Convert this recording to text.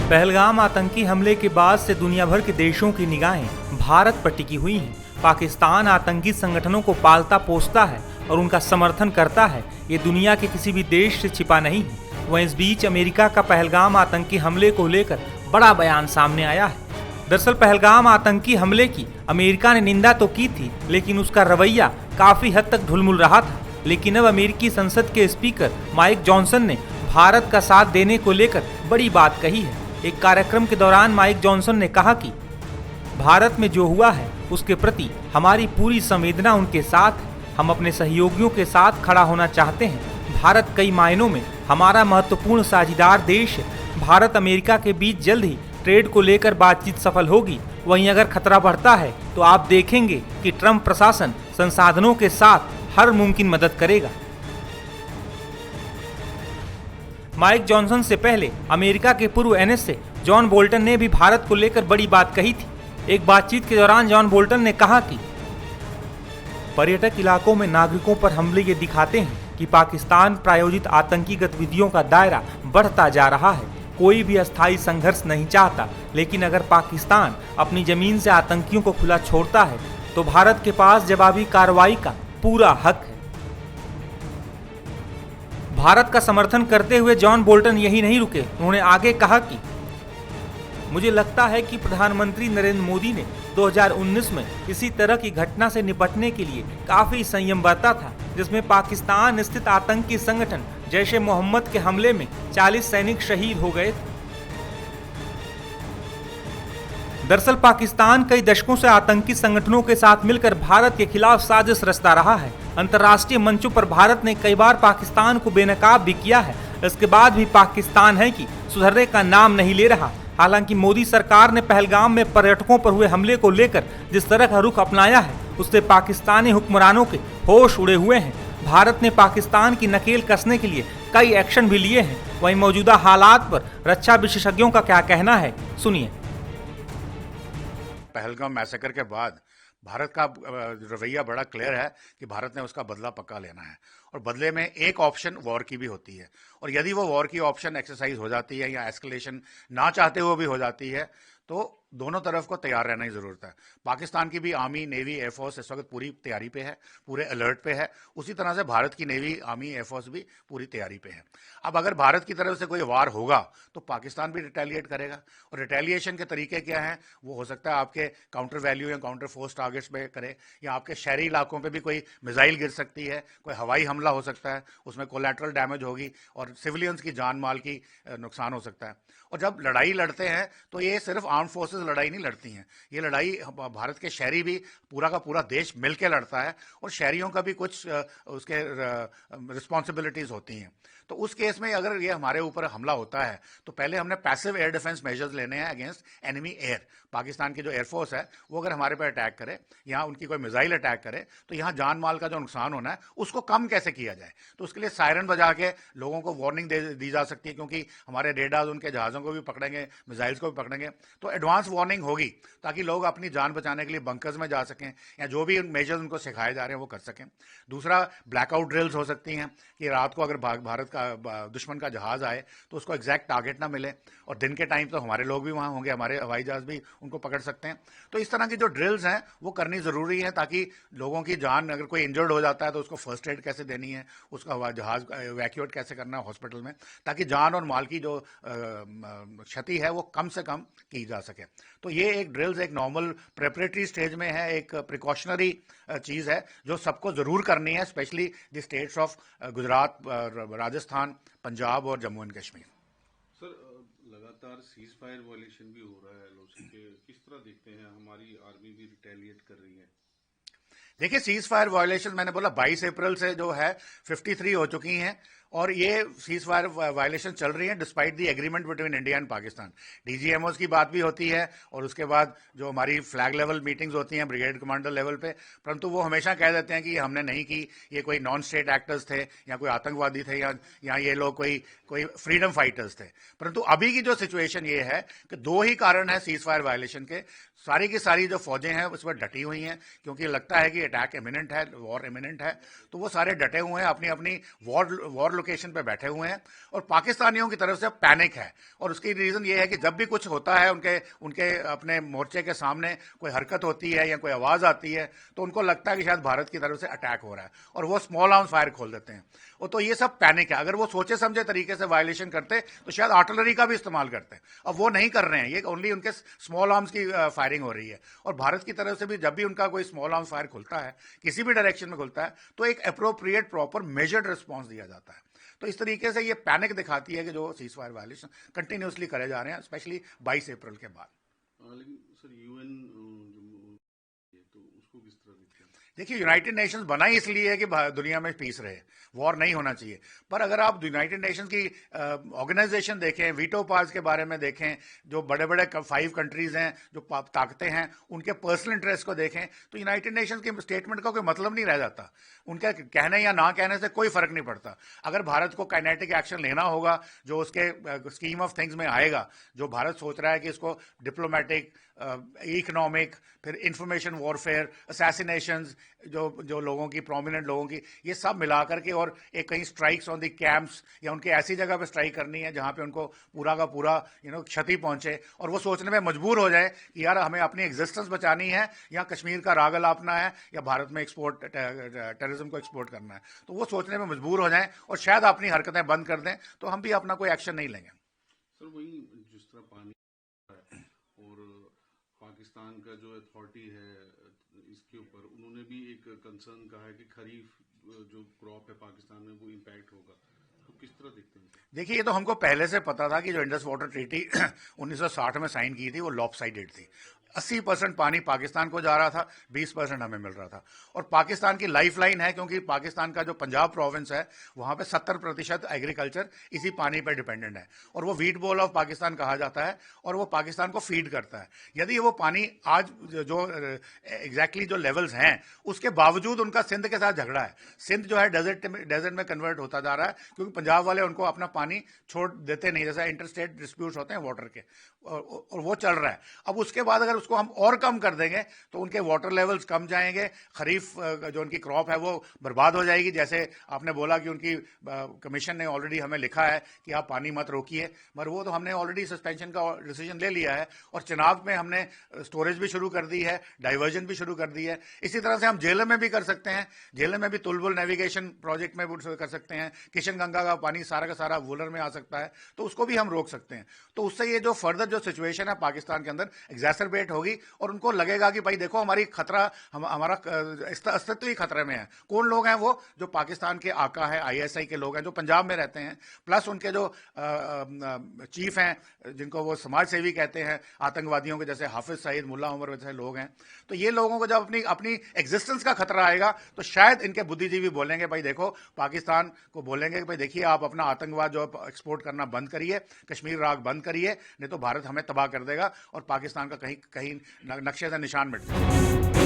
पहलगाम आतंकी हमले के बाद से दुनिया भर के देशों की निगाहें भारत पर टिकी हुई हैं। पाकिस्तान आतंकी संगठनों को पालता पोसता है और उनका समर्थन करता है, ये दुनिया के किसी भी देश से छिपा नहीं है। वहीं इस बीच अमेरिका का पहलगाम आतंकी हमले को लेकर बड़ा बयान सामने आया है। दरअसल पहलगाम आतंकी हमले की अमेरिका ने निंदा तो की थी, लेकिन उसका रवैया काफी हद तक ढुलमुल रहा था। लेकिन अब अमेरिकी संसद के स्पीकर माइक जॉनसन ने भारत का साथ देने को लेकर बड़ी बात कही है। एक कार्यक्रम के दौरान माइक जॉनसन ने कहा कि भारत में जो हुआ है उसके प्रति हमारी पूरी संवेदना उनके साथ है। हम अपने सहयोगियों के साथ खड़ा होना चाहते हैं। भारत कई मायनों में हमारा महत्वपूर्ण साझेदार देश है। भारत अमेरिका के बीच जल्द ही ट्रेड को लेकर बातचीत सफल होगी। वहीं अगर खतरा बढ़ता है तो आप देखेंगे कि ट्रंप प्रशासन संसाधनों के साथ हर मुमकिन मदद करेगा। माइक जॉनसन से पहले अमेरिका के पूर्व एनएसए जॉन बोल्टन ने भी भारत को लेकर बड़ी बात कही थी। एक बातचीत के दौरान जॉन बोल्टन ने कहा कि पर्यटक इलाकों में नागरिकों पर हमले ये दिखाते हैं कि पाकिस्तान प्रायोजित आतंकी गतिविधियों का दायरा बढ़ता जा रहा है। कोई भी अस्थायी संघर्ष नहीं चाहता, लेकिन अगर पाकिस्तान अपनी जमीन से आतंकियों को खुला छोड़ता है तो भारत के पास जवाबी कार्रवाई का पूरा हक है। भारत का समर्थन करते हुए जॉन बोल्टन यही नहीं रुके, उन्होंने आगे कहा कि मुझे लगता है कि प्रधानमंत्री नरेंद्र मोदी ने 2019 में इसी तरह की घटना से निपटने के लिए काफी संयम बरता था, जिसमें पाकिस्तान स्थित आतंकी संगठन जैश ए मोहम्मद के हमले में 40 सैनिक शहीद हो गए थे। दरअसल पाकिस्तान कई दशकों से आतंकी संगठनों के साथ मिलकर भारत के खिलाफ साजिश रचता रहा है। अंतर्राष्ट्रीय मंचों पर भारत ने कई बार पाकिस्तान को बेनकाब भी किया है। इसके बाद भी पाकिस्तान है कि सुधरने का नाम नहीं ले रहा। हालांकि मोदी सरकार ने पहलगाम में पर्यटकों पर हुए हमले को लेकर जिस तरह का रुख अपनाया है, उससे पाकिस्तानी हुक्मरानों के होश उड़े हुए हैं। भारत ने पाकिस्तान की नकेल कसने के लिए कई एक्शन भी लिए हैं। वहीं मौजूदा हालात पर रक्षा विशेषज्ञों का क्या कहना है, सुनिए। पहलगाम मैसेकर के बाद भारत का रवैया बड़ा क्लियर है कि भारत ने उसका बदला पक्का लेना है, और बदले में एक ऑप्शन वॉर की भी होती है। और यदि वो वॉर की ऑप्शन एक्सरसाइज हो जाती है या एस्केलेशन ना चाहते हुए भी हो जाती है, तो दोनों तरफ को तैयार रहने की जरूरत है। पाकिस्तान की भी आर्मी, नेवी, एयरफोर्स इस वक्त पूरी तैयारी पे है, पूरे अलर्ट पे है। उसी तरह से भारत की नेवी, आर्मी, एयरफोर्स भी पूरी तैयारी पे है। अब अगर भारत की तरफ से कोई वार होगा तो पाकिस्तान भी रिटेलिएट करेगा, और रिटेलिएशन के तरीके क्या हैं, वो हो सकता है आपके काउंटर वैल्यू या काउंटर फोर्स टारगेट्स पे करे, या आपके शहरी इलाकों पे भी कोई मिसाइल गिर सकती है, कोई हवाई हमला हो सकता है, उसमें कोलैटरल डैमेज होगी और सिविलियंस की जान माल की नुकसान हो सकता है। और जब लड़ाई लड़ते हैं तो ये सिर्फ आर्म फोर्सेस लड़ाई नहीं लड़ती हैं, ये लड़ाई भारत के शहरी भी, पूरा का पूरा देश मिलकर लड़ता है, और शहरियों का भी कुछ उसके रिस्पॉन्सिबिलिटीज होती हैं। तो उस केस में अगर ये हमारे ऊपर हमला होता है तो पहले हमने पैसिव एयर डिफेंस मेजर्स लेने हैं अगेंस्ट एनिमी एयर। पाकिस्तान की जो एयरफोर्स है वो अगर हमारे पर अटैक करे, यहाँ उनकी कोई मिसाइल अटैक करे, तो यहाँ जान माल का जो नुकसान होना है उसको कम कैसे किया जाए। तो उसके लिए सायरन बजा के लोगों को वार्निंग दी जा सकती है, क्योंकि हमारे रेडार्स उनके जहाज़ों को भी पकड़ेंगे, मिसाइल्स को भी पकड़ेंगे, तो एडवांस वार्निंग होगी ताकि लोग अपनी जान बचाने के लिए बंकर्स में जा सकें, या जो भी मेजर्स उनको सिखाए जा रहे हैं वो कर सकें। दूसरा, ब्लैकआउट ड्रिल्स हो सकती हैं कि रात को अगर भारत का दुश्मन का जहाज आए तो उसको एग्जैक्ट टारगेट ना मिले, और दिन के टाइम तो हमारे लोग भी वहां होंगे, हमारे हवाई जहाज भी उनको पकड़ सकते हैं। तो इस तरह की जो ड्रिल्स हैं वो करनी जरूरी है, ताकि लोगों की जान, अगर कोई इंजर्ड हो जाता है तो उसको फर्स्ट एड कैसे देनी है, उसका हवाई जहाज इवैक्यूएट कैसे करना है हॉस्पिटल में, ताकि जान और माल की जो क्षति है वो कम से कम की जा सके। तो ये एक ड्रिल्स एक नॉर्मल प्रेपरेटरी स्टेज में है, एक प्रिकॉशनरी चीज है जो सबको जरूर करनी है, specially the states of Gujarat, Rajasthan, Punjab और जम्मू एंड कश्मीर। सर, लगातार सीज फायर वायलेशन भी हो रहा है एलओसी के, किस तरह देखते हैं? हमारी आर्मी भी रिटेलिएट कर रही है। देखिए, सीज फायर वायलेशन मैंने बोला 22 अप्रैल से जो है 53 हो चुकी हैं, और ये सीज फायर वायलेशन चल रही है despite the agreement between India and Pakistan. DGMOs की बात भी होती है, और उसके बाद जो हमारी फ्लैग लेवल मीटिंग्स होती हैं ब्रिगेड कमांडर लेवल पे, परंतु वो हमेशा कह देते हैं कि ये हमने नहीं की, ये कोई नॉन स्टेट एक्टर्स थे, या कोई आतंकवादी थे, या ये लोग कोई फ्रीडम फाइटर्स थे। परंतु अभी की जो सिचुएशन ये है कि दो ही कारण है सीज फायर वायलेशन के। सारी की सारी जो फौजें हैं उस पर डटी हुई हैं, क्योंकि लगता है कि अटैक इमिनेंट है, वॉर इमिनेंट है, तो वो सारे डटे हुए हैं, अपनी अपनी वॉर लोकेशन पे बैठे हुए हैं और पाकिस्तानियों की तरफ से पैनिक है। और उसकी रीजन ये है कि जब भी कुछ होता है उनके उनके अपने मोर्चे के सामने कोई हरकत होती है या कोई आवाज आती है तो उनको लगता है कि शायद भारत की तरफ से अटैक हो रहा है और वो स्मॉल आर्म्स फायर खोल देते हैं। और तो ये सब पैनिक है। अगर वो सोचे समझे तरीके से वायलेशन करते तो शायद आर्टिलरी का भी इस्तेमाल करते, अब वो नहीं कर रहे हैं, ये ओनली उनके स्मॉल आर्म्स की फायरिंग हो रही है। और भारत की तरफ से भी जब भी उनका कोई स्मॉल आर्म्स फायर खुलता है किसी भी डायरेक्शन में खुलता है तो एक अप्रोप्रिएट प्रॉपर मेजर्ड रिस्पॉन्स दिया जाता है। तो इस तरीके से ये पैनिक दिखाती है कि जो सीज फायर वायलेशन कंटिन्यूसली करे जा रहे हैं, स्पेशली 22 अप्रैल के बाद। लेकिन सर यूएन तो उसको किस तरह देखते हैं? देखिए, यूनाइटेड नेशंस बना ही इसलिए है कि दुनिया में पीस रहे, वॉर नहीं होना चाहिए। पर अगर आप यूनाइटेड नेशंस की ऑर्गेनाइजेशन देखें, वीटो पावर्स के बारे में देखें, जो बड़े बड़े 5 कंट्रीज हैं जो ताकतें हैं उनके पर्सनल इंटरेस्ट को देखें तो यूनाइटेड नेशंस के स्टेटमेंट का कोई मतलब नहीं रह जाता। उनके कहने या ना कहने से कोई फर्क नहीं पड़ता। अगर भारत को काइनेटिक एक्शन लेना होगा जो उसके स्कीम ऑफ थिंग्स में आएगा, जो भारत सोच रहा है कि इसको डिप्लोमेटिक, इकोनॉमिक, फिर इंफॉर्मेशन वॉरफेयर, असैसिनेशंस, जो लोगों की, प्रोमिनेंट लोगों की, ये सब मिलाकर के और एक कहीं स्ट्राइक्स ऑन द कैंप्स या उनके ऐसी जगह पे स्ट्राइक करनी है जहां पे उनको पूरा का पूरा क्षति पहुंचे और वो सोचने में मजबूर हो जाए कि यार हमें अपनी एग्जिस्टेंस बचानी है या कश्मीर का राग अलापना है या भारत में एक्सपोर्ट टेररिज्म को एक्सपोर्ट करना है, तो वो सोचने में मजबूर हो जाए और शायद अपनी हरकतें बंद कर दें तो हम भी अपना कोई एक्शन नहीं लेंगे। सर वही जिस तरह पानी और पाकिस्तान का जो अथॉरिटी है इसके ऊपर उन्होंने भी एक कंसर्न कहा है कि खरीफ जो क्रॉप है पाकिस्तान में वो इम्पैक्ट होगा, तो किस तरह देखते हैं? देखिए, ये तो हमको पहले से पता था कि जो इंडस वाटर ट्रीटी 1960 में साइन की थी वो लॉपसाइडेड थी। 80% पानी पाकिस्तान को जा रहा था, 20% हमें मिल रहा था। और पाकिस्तान की लाइफलाइन है क्योंकि पाकिस्तान का जो पंजाब प्रोविंस है वहां पे 70% एग्रीकल्चर इसी पानी पर डिपेंडेंट है और वो व्हीट बोल ऑफ पाकिस्तान कहा जाता है और वो पाकिस्तान को फीड करता है। यदि वो पानी आज जो एग्जैक्टली जो लेवल्स हैं उसके बावजूद उनका सिंध के साथ झगड़ा है, सिंध जो है डेजर्ट में कन्वर्ट होता जा रहा है क्योंकि पंजाब वाले उनको अपना पानी छोड़ देते नहीं, जैसा इंटरस्टेट डिस्प्यूट्स होते हैं वाटर के, और वो चल रहा है। अब उसके बाद अगर उसको हम और कम कर देंगे तो उनके वाटर लेवल्स कम जाएंगे, खरीफ जो उनकी क्रॉप है वो बर्बाद हो जाएगी। जैसे आपने बोला कि उनकी कमीशन ने ऑलरेडी हमें लिखा है कि आप पानी मत रोकिए, मगर वो तो हमने ऑलरेडी सस्पेंशन का डिसीजन ले लिया है और चिनाब में हमने स्टोरेज भी शुरू कर दी है, डाइवर्जन भी शुरू कर दी है। इसी तरह से हम जेलम में भी कर सकते हैं, जेलम में भी तुलबुल नेविगेशन प्रोजेक्ट में भी कर सकते हैं, किशन गंगा का पानी सारा का सारा वुलर में आ सकता है, तो उसको भी हम रोक सकते हैं। तो उससे ये जो फर्दर जो सिचुएशन है पाकिस्तान के अंदर एग्जैसरबेट होगी और उनको लगेगा कि भाई देखो हमारी खतरा, हमारा अस्तित्व ही खतरे में है। कौन लोग हैं वो? जो पाकिस्तान के आका है, आईएसआई के लोग हैं जो पंजाब में रहते हैं, प्लस उनके जो चीफ हैं जिनको वो समाज सेवी कहते हैं, आतंकवादियों के जैसे हाफिज सईद, मुल्ला उमर जैसे लोग हैं। तो ये लोगों को जब अपनी अपनी एग्जिस्टेंस का खतरा आएगा तो शायद इनके बुद्धिजीवी बोलेंगे भाई देखो, पाकिस्तान को बोलेंगे कि भाई देखिए आप अपना आतंकवाद जो एक्सपोर्ट करना बंद करिए, कश्मीर राग बंद करिए, नहीं तो भारत हमें तबाह कर देगा और पाकिस्तान का कहीं कहीं नक्शे से निशान मिट जाएगा।